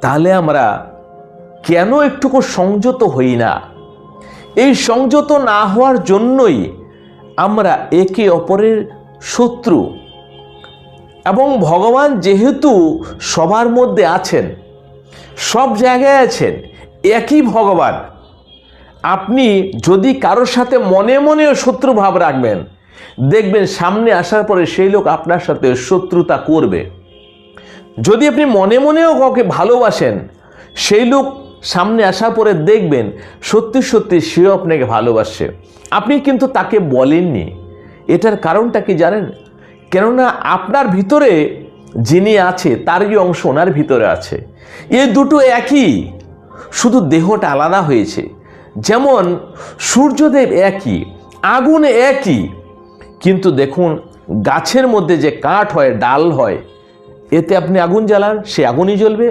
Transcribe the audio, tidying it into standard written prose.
তাহলে আমরা কেন একটুকু সংযত হই না? এই সংযত না হওয়ার জন্যই আমরা একে অপরের শত্রু। এবং ভগবান যেহেতু সবার মধ্যে আছেন, সব জায়গায় আছেন, একই ভগবান, আপনি যদি কারোর সাথে মনে মনেও শত্রু ভাব রাখবেন, দেখবেন সামনে আসার পরে সেই লোক আপনার সাথে শত্রুতা করবে। যদি আপনি মনে মনেও কাউকে ভালোবাসেন, সেই লোক সামনে আসার পরে দেখবেন সত্যি সত্যি সেও আপনাকে ভালোবাসে। আপনি কিন্তু তাকে বলেননি। এটার কারণটা কি জানেন? কেননা আপনার ভিতরে যিনি আছে তারই অংশ ওনার ভিতরে আছে। এই দুটো একই, শুধু দেহটা আলাদা হয়েছে। যেমন সূর্যদেব একই, আগুন একই, কিন্তু দেখুন গাছের মধ্যে যে কাঠ হয়, ডাল হয়, এতে আপনি আগুন জ্বালান, সে আগুনই জ্বলবে।